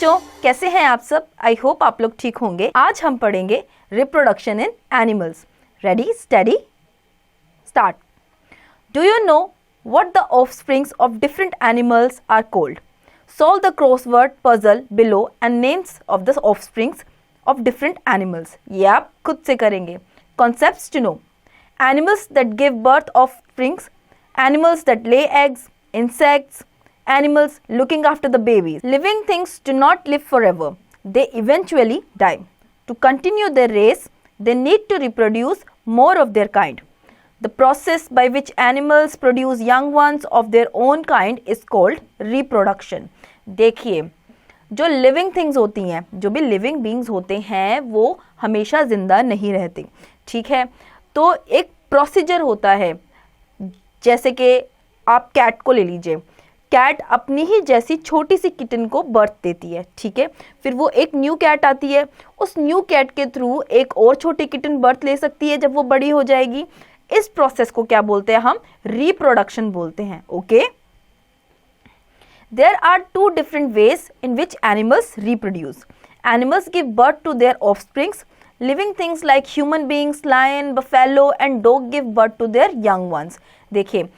बच्चों, कैसे हैं आप सब? आई होप आप लोग ठीक होंगे। आज हम पढ़ेंगे reproduction in animals. Ready, study, start. Do you know what the offsprings of different animals are called? Solve the crossword puzzle below and names of the offsprings of different animals. ये आप खुद से करेंगे। Concepts to know: animals that give birth offsprings, animals that lay eggs, insects, animals looking after the babies. Living things do not live forever. They eventually die. To continue their race, they need to reproduce more of their kind. The process by which animals produce young ones of their own kind is called reproduction. देखिए, जो living things होती हैं, जो भी living beings होते हैं, वो हमेशा जिंदा नहीं रहते, ठीक है। तो एक प्रोसीजर होता है, जैसे कि आप कैट को ले लीजिए। कैट अपनी ही जैसी छोटी सी किटन को बर्थ देती है, ठीक है। फिर वो एक न्यू कैट आती है, उस न्यू कैट के थ्रू एक और छोटी किटन बर्थ ले सकती है जब वो बड़ी हो जाएगी। इस प्रोसेस को क्या बोलते हैं? हम रिप्रोडक्शन बोलते हैं। Okay, there are two different ways in which animals reproduce. Animals give birth to their offsprings. Living things like human beings, lion, buffalo and dog give birth to their young ones. देखिए,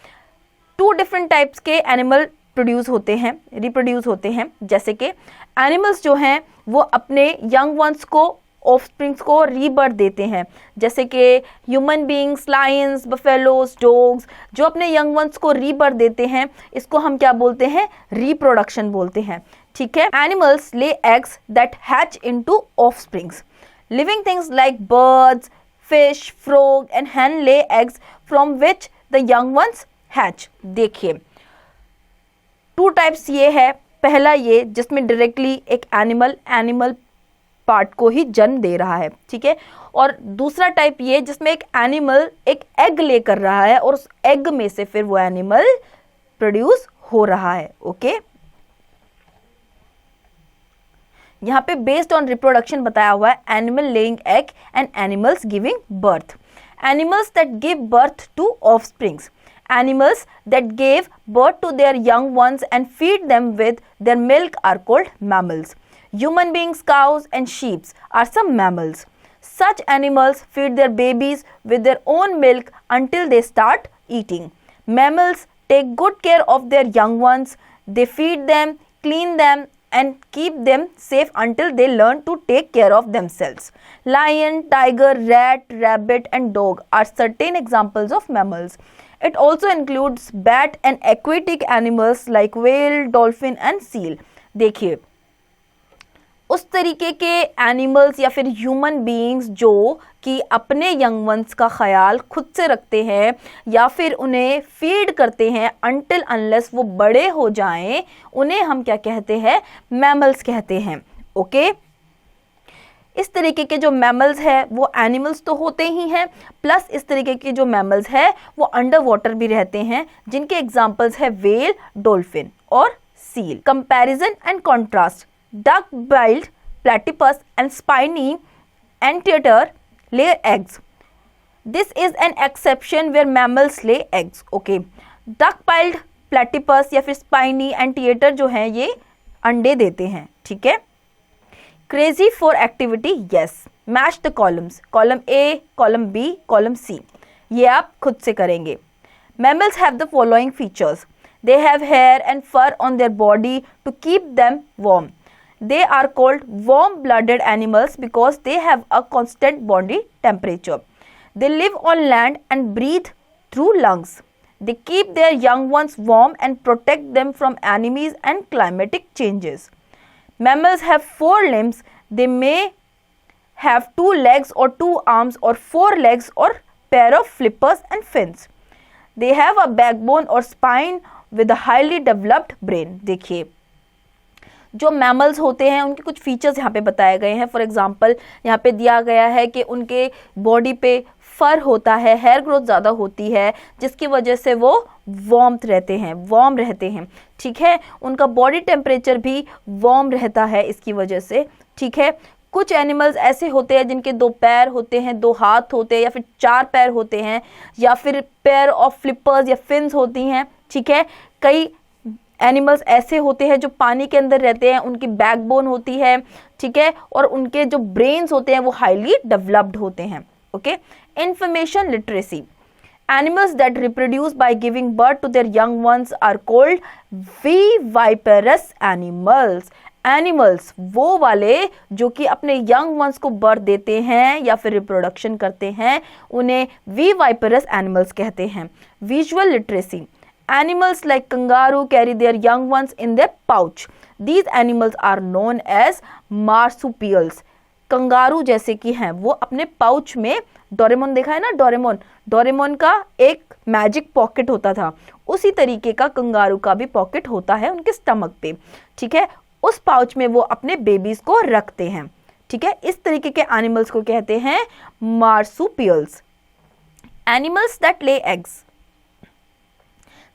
two different types के animal produce होते हैं, reproduce होते हैं। जैसे कि animals जो हैं वो अपने यंग वंस को, ऑफस्प्रिंग्स को रीबर्थ देते हैं, जैसे कि human beings, Lions, buffaloes, dogs, जो अपने यंग वंस को रीबर्थ देते हैं, इसको हम क्या बोलते हैं? रिप्रोडक्शन बोलते हैं, ठीक है। Animals lay eggs that hatch into offsprings. Living things like birds, fish, frog and hen lay eggs from which the young ones hatch. देखिए, टू टाइप्स ये है। पहला ये जिसमें डायरेक्टली एक एनिमल पार्ट को ही जन्म दे रहा है, ठीक है। और दूसरा टाइप ये जिसमें एक एनिमल एक एग लेकर रहा है और उस एग में से फिर वो एनिमल प्रोड्यूस हो रहा है। ओके, यहाँ पे बेस्ड ऑन रिप्रोडक्शन बताया हुआ है, animal laying egg and animals giving birth. Animals that give birth to offsprings. Animals that gave birth to their young ones and feed them with their milk are called mammals. Human beings, cows and sheep are some mammals. Such animals feed their babies with their own milk until they start eating. Mammals take good care of their young ones. They feed them, clean them and keep them safe until they learn to take care of themselves. Lion, tiger, rat, rabbit and dog are certain examples of mammals. It also includes bat and aquatic animals like whale, dolphin and seal. देखिए, उस तरीके के animals या फिर human beings जो कि अपने young ones का ख्याल खुद से रखते हैं या फिर उन्हें फीड करते हैं अनटिल अनलेस वो बड़े हो जाएं, उन्हें हम क्या कहते हैं? मैमल्स कहते हैं। ओके, इस तरीके के जो मैमल्स है वो एनिमल्स तो होते ही हैं, प्लस इस तरीके के जो मैमल्स है वो अंडर वाटर भी रहते हैं, जिनके एग्जांपल्स है व्हेल, डॉल्फिन और seal. Comparison and contrast: duck-billed platypus and spiny anteater lay eggs. This is an exception where mammals lay eggs. Okay, duck-billed platypus या फिर spiny anteater जो हैं ये अंडे देते हैं, ठीक है। Crazy for activity? Yes. Match the columns. Column A, column B, column C. ये आप खुद से करेंगे। Mammals have the following features. They have hair and fur on their body to keep them warm. They are called warm-blooded animals because they have a constant body temperature. They live on land and breathe through lungs. They keep their young ones warm and protect them from enemies and climatic changes. Mammals have 4 limbs. They may have 2 legs or 2 arms or 4 legs or pair of flippers and fins. They have a backbone or spine with a highly developed brain. देखिए, जो mammals होते हैं उनके कुछ features यहाँ पे बताए गए हैं। फॉर एग्जांपल यहाँ पे दिया गया है कि उनके बॉडी पे फर होता है, हेयर ग्रोथ ज़्यादा होती है, जिसकी वजह से वो वार्म रहते हैं, ठीक है। उनका बॉडी टेम्परेचर भी वार्म रहता है इसकी वजह से, ठीक है। कुछ एनिमल्स ऐसे होते हैं जिनके 2 पैर होते हैं, 2 हाथ होते हैं या फिर 4 पैर होते हैं या फिर पेयर ऑफ फ्लिपर्स या फिन्स होती हैं, ठीक है। कई एनिमल्स ऐसे होते हैं जो पानी के अंदर रहते हैं, उनकी बैकबोन होती है, ठीक है, और उनके जो ब्रेन्स होते हैं वो हाईली डेवलप्ड होते हैं। Okay, information literacy, animals that reproduce by giving birth to their young ones are called viviparous animals। Animals वो वाले जो कि अपने यंग वंस को बर्थ देते हैं या फिर रिप्रोडक्शन करते हैं, उन्हें विवाइपरस एनिमल्स कहते हैं। Visual literacy, animals like kangaroo carry their young ones in their pouch, these animals are known as marsupials. Kangaroo जैसे कि हैं वो अपने पाउच में, डोरेमोन देखा है ना, डोरेमोन का एक मैजिक पॉकेट होता था, उसी तरीके का कंगारू का भी पॉकेट होता है उनके स्टमक पे, ठीक है, उस पाउच में वो अपने बेबीज को रखते हैं, ठीक है। इस तरीके के एनिमल्स को कहते हैं marsupials. Animals that lay eggs,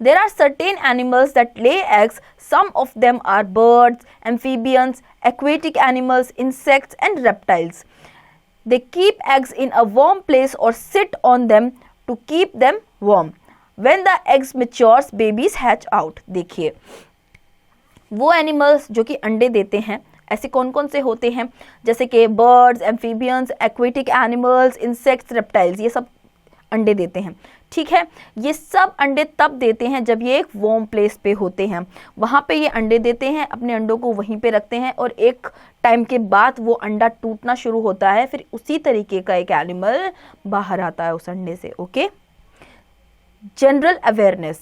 there are certain animals that lay eggs. Some of them are birds, amphibians, aquatic animals, insects and reptiles. They keep eggs in a warm place or sit on them to keep them warm. When the eggs matures, babies hatch out. देखिए वो animals जो कि अंडे देते हैं, ऐसे कौन कौन से होते हैं, जैसे कि birds, amphibians, aquatic animals, insects, reptiles, ये सब अंडे देते हैं, ठीक है। ये सब अंडे तब देते हैं जब ये एक वार्म प्लेस पे होते हैं, वहाँ पे ये अंडे देते हैं, अपने अंडों को वहीं पे रखते हैं और एक टाइम के बाद वो अंडा टूटना शुरू होता है, फिर उसी तरीके का एक एनिमल बाहर आता है उस अंडे से। Okay, general awareness,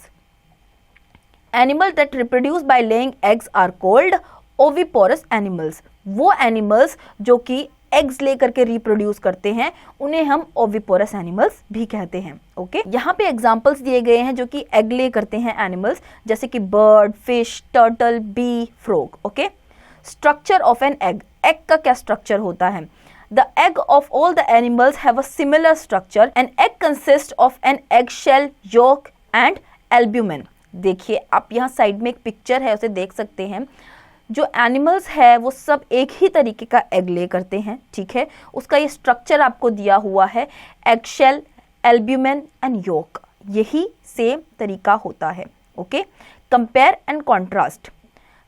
animal that reproduce by laying eggs are called oviparous animals. वो एनिमल्स जो कि एग्स लेकर के रिप्रोड्यूस करते हैं उन्हें हम ओविपोरस एनिमल्स भी कहते हैं। ओके, यहाँ पे एग्जांपल्स दिए गए हैं जो कि एग ले करते हैं एनिमल्स, जैसे कि bird, fish, turtle, bee, frog. Okay, structure of an egg, egg का क्या स्ट्रक्चर होता है? The egg of all the animals have a similar structure. An egg consist of an egg shell, yolk and albumen. देखिए आप यहाँ side में एक picture है, उसे देख सकते हैं। जो एनिमल्स है वो सब एक ही तरीके का एग ले करते हैं, ठीक है। उसका ये स्ट्रक्चर आपको दिया हुआ है, egg shell, albumen and yolk, यही सेम तरीका होता है। Okay, compare and contrast,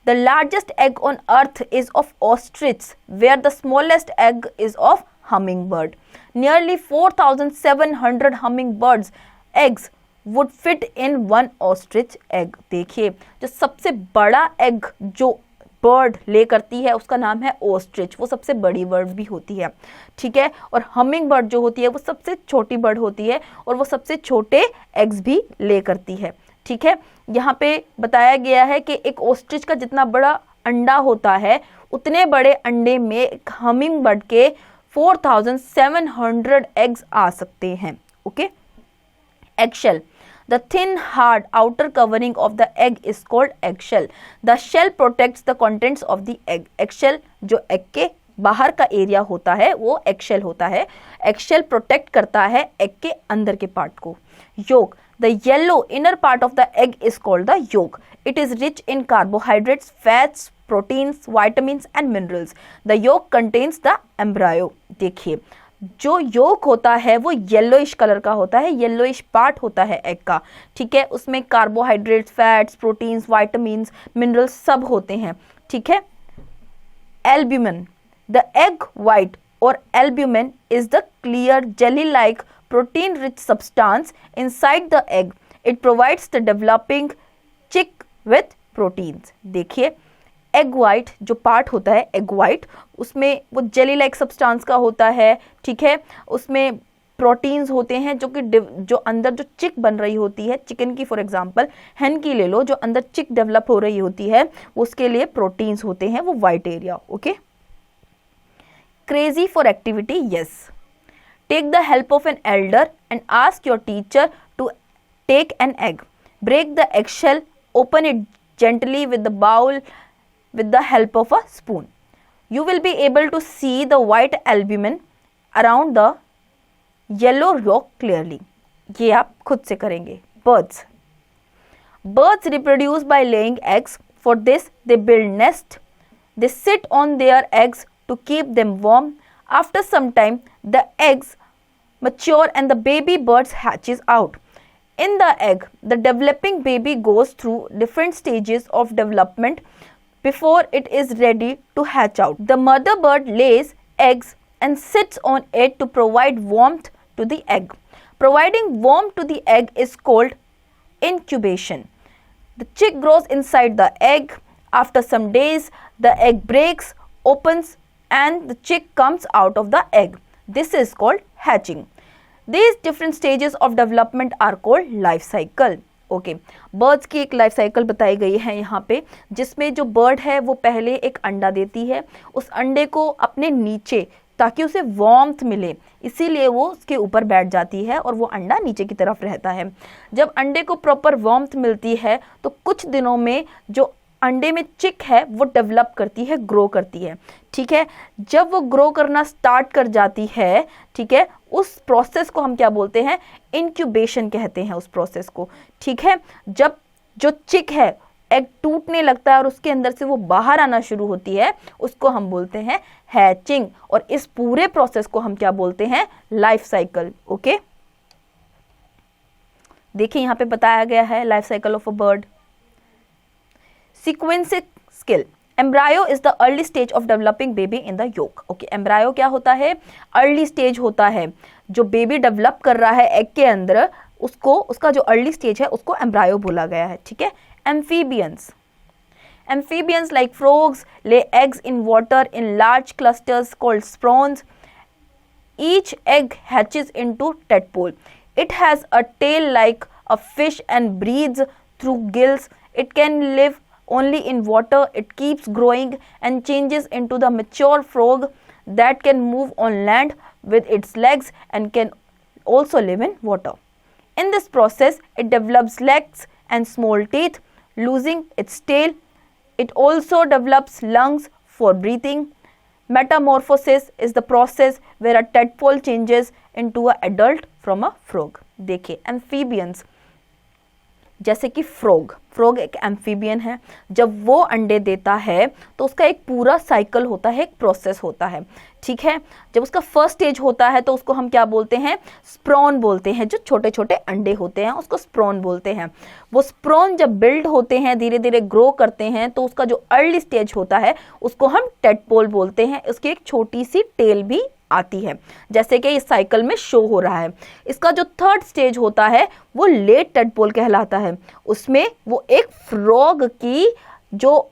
the largest egg on earth is of ostrich, where the smallest egg is of humming bird. Nearly 4700 humming birds eggs would fit in one ostrich egg. देखिए जो सबसे बड़ा egg जो bird ले करती है उसका नाम है ऑस्ट्रिच, वो सबसे बड़ी बर्ड भी होती है, ठीक है। और हमिंग बर्ड जो होती है वो सबसे छोटी बर्ड होती है और वो सबसे छोटे एग्स भी ले करती है, ठीक है। यहाँ पे बताया गया है कि एक ऑस्ट्रिच का जितना बड़ा अंडा होता है उतने बड़े अंडे में एक हमिंग बर्ड के 4700 एग्स आ सकते हैं। Okay, eggshell, the thin hard outer covering of the egg is called eggshell. The shell protects the contents of the egg. eggshell जो egg के बाहर का एरिया होता है वो eggshell होता है। eggshell प्रोटेक्ट करता है egg के अंदर के पार्ट को। yolk, the yellow inner part of the egg is called the yolk. It is rich in carbohydrates, fats, proteins, vitamins and minerals. The yolk contains the embryo. देखिए जो योक होता है वो येलोइश कलर का होता है, येलोइश पार्ट होता है एग का, ठीक है। उसमें carbohydrates, fats, proteins, vitamins, minerals सब होते हैं, ठीक है। एल्ब्यूमेन, द एग वाइट और albumen is the clear jelly like protein rich substance inside the egg. It provides the developing chick with proteins. देखिए एग वाइट जो पार्ट होता है, एग वाइट, उसमें वो जेली लाइक सब्सटेंस का होता है, ठीक है। उसमें प्रोटीन्स होते हैं जो कि जो अंदर जो चिक बन रही होती है, चिकन की फॉर एग्जांपल, हेन की ले लो, जो अंदर चिक डेवलप हो रही होती है उसके लिए प्रोटीन्स होते हैं, वो white area. Okay, crazy for activity, yes, take the help of an elder and ask your teacher to take an egg, break the egg shell, open it gently with the bowl with the help of a spoon. You will be able to see the white albumin around the yellow yolk clearly. ये आप खुद से करेंगे। Birds. Birds reproduce by laying eggs. For this, they build nest. They sit on their eggs to keep them warm. After some time, the eggs mature and the baby birds hatches out. In the egg, the developing baby goes through different stages of development before it is ready to hatch out. The mother bird lays eggs and sits on it to provide warmth to the egg. Providing warmth to the egg is called incubation. The chick grows inside the egg. After some days, the egg breaks, opens, and the chick comes out of the egg. This is called hatching. These different stages of development are called life cycle. Okay, birds की एक life cycle बताई गई है यहाँ पे, जिसमें जो bird है वो पहले एक अंडा देती है, उस अंडे को अपने नीचे, ताकि उसे वार्मथ मिले, इसीलिए वो उसके ऊपर बैठ जाती है और वो अंडा नीचे की तरफ रहता है। जब अंडे को प्रॉपर वार्मथ मिलती है तो कुछ दिनों में जो अंडे में चिक है वो डेवलप करती है, ग्रो करती है, ठीक है। जब वो ग्रो करना स्टार्ट कर जाती है, ठीक है, उस प्रोसेस को हम क्या बोलते हैं, इंक्यूबेशन कहते हैं उस प्रोसेस को, ठीक है। जब जो चिक है एग टूटने लगता है और उसके अंदर से वो बाहर आना शुरू होती है, उसको हम बोलते हैं हैचिंग, और इस पूरे प्रोसेस को हम क्या बोलते हैं, लाइफ साइकिल। ओके, देखिए यहाँ पे बताया गया है life cycle of a bird. Sequencing skill. Embryo is the early stage of developing baby in the yolk. Okay, embryo क्या होता है, अर्ली स्टेज होता है, जो बेबी डेवलप कर रहा है एग के अंदर, उसको, उसका जो अर्ली स्टेज है उसको एम्ब्रायो बोला गया है, ठीक है। Amphibians, amphibians like frogs lay eggs in water in large clusters called spawns. Each egg hatches into tadpole. It has a tail like a fish and breathes through gills. It can live only in water. It keeps growing and changes into the mature frog that can move on land with its legs and can also live in water. In this process, it develops legs and small teeth, losing its tail. It also develops lungs for breathing. Metamorphosis is the process where a tadpole changes into an adult from a frog. देखिए, amphibians जैसे कि frog एक amphibian है। जब वो अंडे देता है तो उसका एक पूरा साइकिल होता है, एक प्रोसेस होता है, ठीक है। जब उसका फर्स्ट स्टेज होता है तो उसको हम क्या बोलते हैं, स्प्रॉन बोलते हैं। जो छोटे छोटे अंडे होते हैं उसको स्प्रॉन बोलते हैं। वो स्प्रॉन जब बिल्ड होते हैं, धीरे धीरे ग्रो करते हैं, तो उसका जो अर्ली स्टेज होता है उसको हम टेडपोल बोलते हैं। उसकी एक छोटी सी टेल भी आती है, जैसे कि इस साइकिल में शो हो रहा है। इसका जो थर्ड स्टेज होता है वो लेट टेडपोल कहलाता है। उसमें वो एक फ्रॉग की जो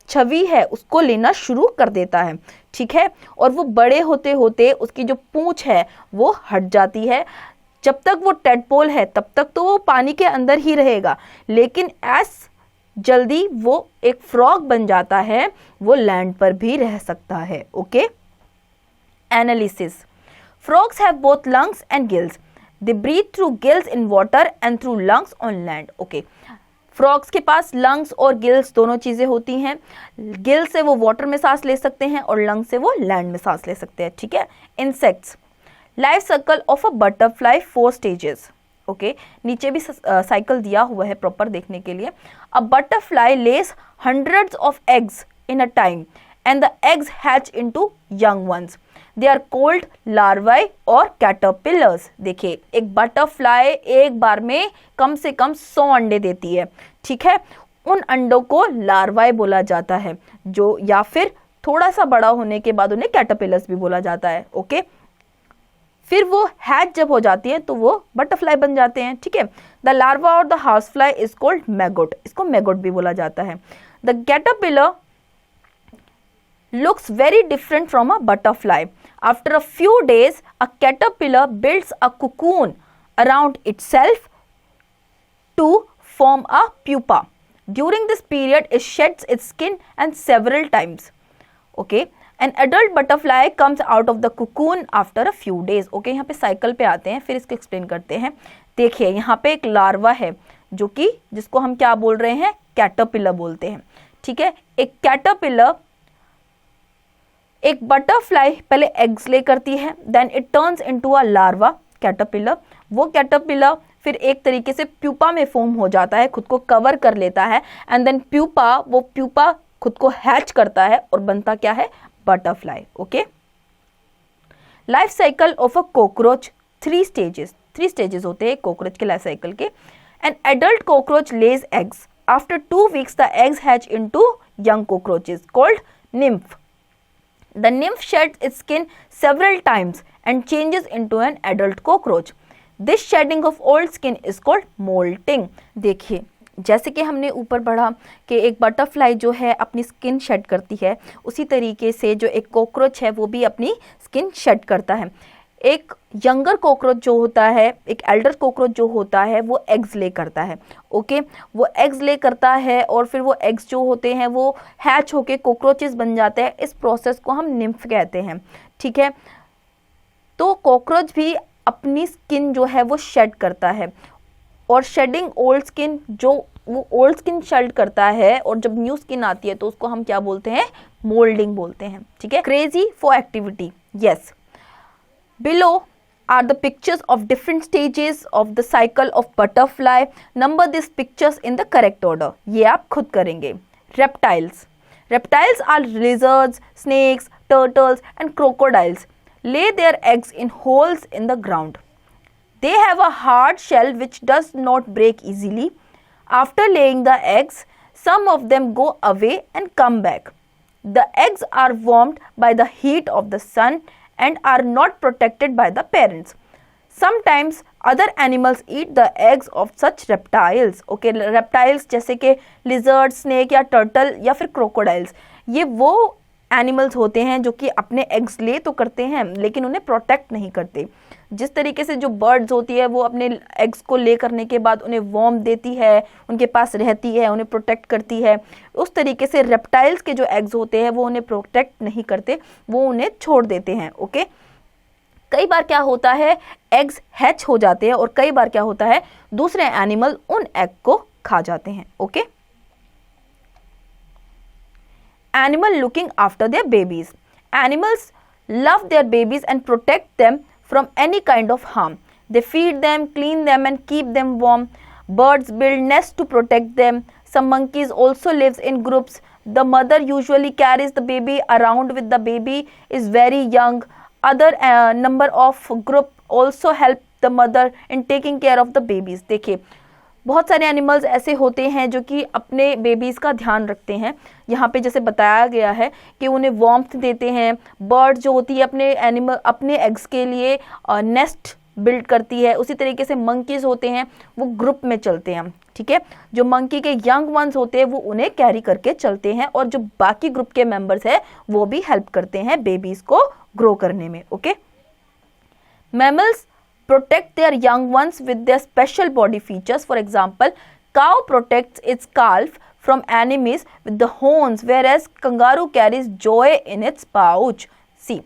छवि है उसको लेना शुरू कर देता है, ठीक है। और वो बड़े होते होते उसकी जो पूंछ है वो हट जाती है। जब तक वो टेडपोल है तब तक तो वो पानी के अंदर ही रहेगा, लेकिन जल्दी वो एक फ्रॉग बन जाता है, वो लैंड पर भी रह सकता है। Okay, Analysis. Frogs have both lungs and gills. They breathe through gills in water and through lungs on land. Okay. Frogs के पास लंग्स और गिल्स दोनों चीज़ें होती हैं। गिल से वो वाटर में सांस ले सकते हैं और लंग से वो लैंड में सांस ले सकते हैं, ठीक है। Insects, life cycle of a butterfly 4 stages. Okay, नीचे भी साइकिल दिया हुआ है प्रॉपर देखने के लिए। A butterfly less hundreds of eggs in a time and the eggs hatch into young ones. They are called larvae और caterpillars. देखिए, एक बटरफ्लाई एक बार में कम से कम 100 अंडे देती है, ठीक है। उन अंडों को लार्वाई बोला जाता है, जो या फिर थोड़ा सा बड़ा होने के बाद उन्हें कैटरपिलर्स भी बोला जाता है। ओके, फिर वो हैच जब हो जाती है तो वो बटरफ्लाई बन जाते हैं, ठीक है। द लार्वा और the house fly is called maggot, इसको मैगोट भी बोला जाता है। The caterpillar looks very different from a butterfly. After a few days, a caterpillar builds a cocoon around itself to form a pupa. During this period, it sheds its skin and several times. Okay, an adult butterfly comes out of the cocoon after a few days. Okay, यहाँ पे cycle पे आते हैं, फिर इसको explain करते हैं। देखिए, यहाँ पे एक लार्वा है जो कि जिसको हम क्या बोल रहे हैं, कैटरपिलर बोलते हैं, ठीक है। एक कैटरपिलर, एक बटरफ्लाई पहले एग्स ले करती है, then it turns into a larva caterpillar. वो कैटरपिलर फिर एक तरीके से प्यूपा में फॉर्म हो जाता है, खुद को कवर कर लेता है, एंड देन वो प्यूपा खुद को हैच करता है और बनता क्या है, butterfly. Okay, life cycle of a cockroach 3 stages. 3 stages होते हैं कॉकरोच के लाइफ साइकिल के. An adult cockroach Lay's eggs. After 2 weeks the eggs hatch into young cockroaches called nymph. The nymph sheds its skin several times and changes into an adult cockroach. This shedding of old skin is called molting. देखिए जैसे कि हमने ऊपर पढ़ा कि एक butterfly जो है अपनी स्किन शेड करती है, उसी तरीके से जो एक कॉकरोच है वो भी अपनी स्किन शेड करता है. एक यंगर कॉकरोच जो होता है, एक एल्डर कॉकरोच जो होता है वो एग्स ले करता है. ओके, वो एग्स ले करता है और फिर वो एग्स जो होते हैं वो हैच होके कॉकरोचेस बन जाते हैं. इस प्रोसेस को हम निम्फ कहते हैं. ठीक है, तो कॉकरोच भी अपनी स्किन जो है वो शेड करता है. और शेडिंग ओल्ड स्किन, जो वो ओल्ड स्किन शेड करता है और जब न्यू स्किन आती है तो उसको हम क्या बोलते हैं, मोल्डिंग बोलते हैं. ठीक है, crazy for activity. Yes, below are the pictures of different stages of the cycle of butterfly. Number these pictures in the correct order. ये आप खुद करेंगे. Reptiles. Reptiles are lizards, snakes, turtles and crocodiles. Lay their eggs in holes in the ground. They have a hard shell which does not break easily. After laying the eggs, some of them go away and come back. The eggs are warmed by the heat of the sun and are not protected by the parents. Sometimes other animals eat the eggs of such reptiles. Okay, reptiles जैसे कि lizard, snake या turtle या फिर crocodiles, ये वो animals होते हैं जो कि अपने एग्स ले तो करते हैं लेकिन उन्हें प्रोटेक्ट नहीं करते. जिस तरीके से जो बर्ड्स होती है वो अपने एग्स को ले करने के बाद उन्हें वार्म देती है, उनके पास रहती है, उन्हें प्रोटेक्ट करती है, उस तरीके से रेप्टाइल्स के जो एग्स होते हैं वो उन्हें प्रोटेक्ट नहीं करते, वो उन्हें छोड़ देते हैं. ओके, कई बार क्या होता है, एग्स हैच हो जाते हैं और कई बार क्या होता है, दूसरे एनिमल उन एग को खा जाते हैं. Okay, animal looking after their babies. Animals love their babies and protect them from any kind of harm. They feed them, clean them and keep them warm. Birds build nests to protect them. Some monkeys also lives in groups. The mother usually carries the baby around with the baby is very young. Other number of group also help the mother in taking care of the babies. देखिए बहुत सारे animals ऐसे होते हैं जो कि अपने babies का ध्यान रखते हैं. यहाँ पे जैसे बताया गया है कि उन्हें वार्मथ देते हैं. बर्ड जो होती है अपने एग्स के लिए नेस्ट बिल्ड करती है. उसी तरीके से मंकीज़ होते हैं वो ग्रुप में चलते हैं. ठीक है, जो मंकी के यंग वंस होते हैं वो उन्हें कैरी करके चलते हैं और जो बाकी ग्रुप के मेंबर्स हैं वो भी हेल्प करते हैं बेबीज़ को ग्रो करने में. Okay, mammals protect their young ones with their special body features. For example, cow protects its calf from enemies with the horns, whereas kangaroo carries joy in its pouch. See,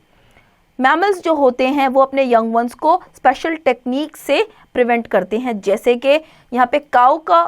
mammals जो होते हैं वो अपने young ones को special technique से prevent करते हैं. जैसे कि यहाँ पे cow का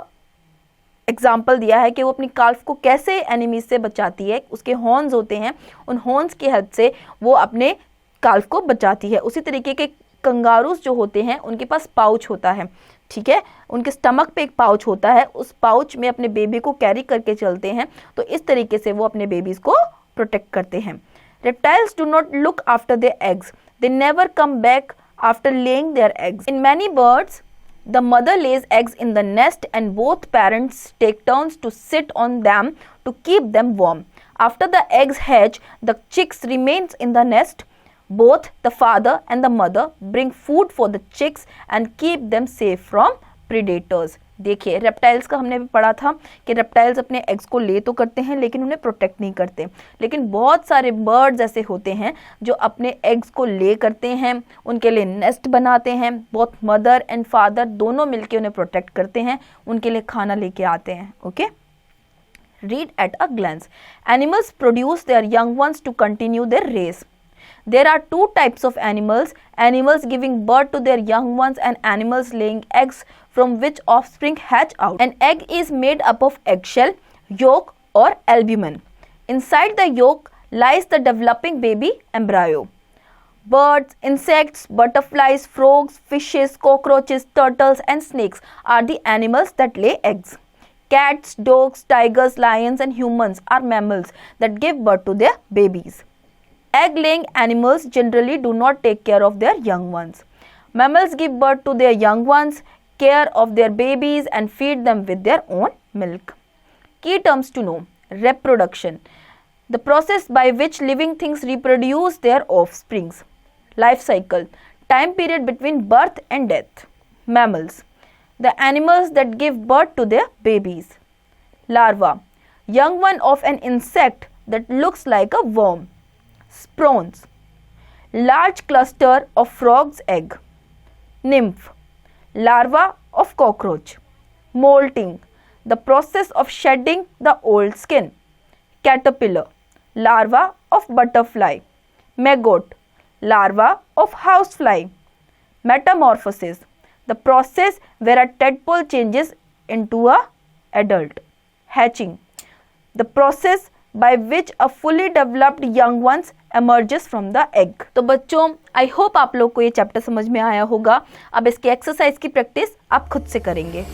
एग्जाम्पल दिया है कि वो अपनी काल्फ को कैसे एनिमीज से बचाती है. उसके हॉर्न्स होते हैं, उन हॉर्न्स की हेल्प से वो अपने काल्फ को बचाती है. उसी तरीके के कंगारूस जो होते हैं उनके पास पाउच होता है. ठीक है, उनके स्टमक पे एक पाउच होता है, उस पाउच में अपने बेबी को कैरी करके चलते हैं. तो इस तरीके से वो अपने बेबीज को प्रोटेक्ट करते हैं. Reptiles do not look after their eggs. They never come back after laying their eggs. In many birds the mother lays eggs in the nest and both parents take turns to sit on them to keep them warm. After the eggs hatch, the chicks remains in the nest. Both the father and the mother bring food for the chicks and keep them safe from predators. देखिए reptiles का हमने भी पढ़ा था कि reptiles अपने eggs को ले तो करते हैं लेकिन उन्हें प्रोटेक्ट नहीं करते. लेकिन बहुत सारे बर्ड्स ऐसे होते हैं जो अपने एग्स को ले करते हैं, उनके लिए नेस्ट बनाते हैं. बहुत मदर एंड फादर दोनों मिलकर उन्हें प्रोटेक्ट करते हैं, उनके लिए खाना लेके आते हैं. Okay, read at a glance. Animals produce their young ones to continue their race. There are two types of animals: animals giving birth to their young ones and animals laying eggs from which offspring hatch out. An egg is made up of eggshell, yolk or albumen. Inside the yolk lies the developing baby embryo. Birds, insects, butterflies, frogs, fishes, cockroaches, turtles and snakes are the animals that lay eggs. Cats, dogs, tigers, lions and humans are mammals that give birth to their babies. Egg-laying animals generally do not take care of their young ones. Mammals give birth to their young ones, care of their babies and feed them with their own milk. Key terms to know. Reproduction, the process by which living things reproduce their offsprings. Life cycle, time period between birth and death. Mammals, the animals that give birth to their babies. Larva, young one of an insect that looks like a worm. Spawns, large cluster of frog's egg. Nymph, larva of cockroach. Molting, the process of shedding the old skin. Caterpillar, larva of butterfly. Maggot, larva of housefly. Metamorphosis, the process where a tadpole changes into a adult. Hatching, the process by which a fully developed young ones emerges from the egg. तो बच्चों, I hope आप लोग को ये chapter समझ में आया होगा. अब इसके एक्सरसाइज की प्रैक्टिस आप खुद से करेंगे.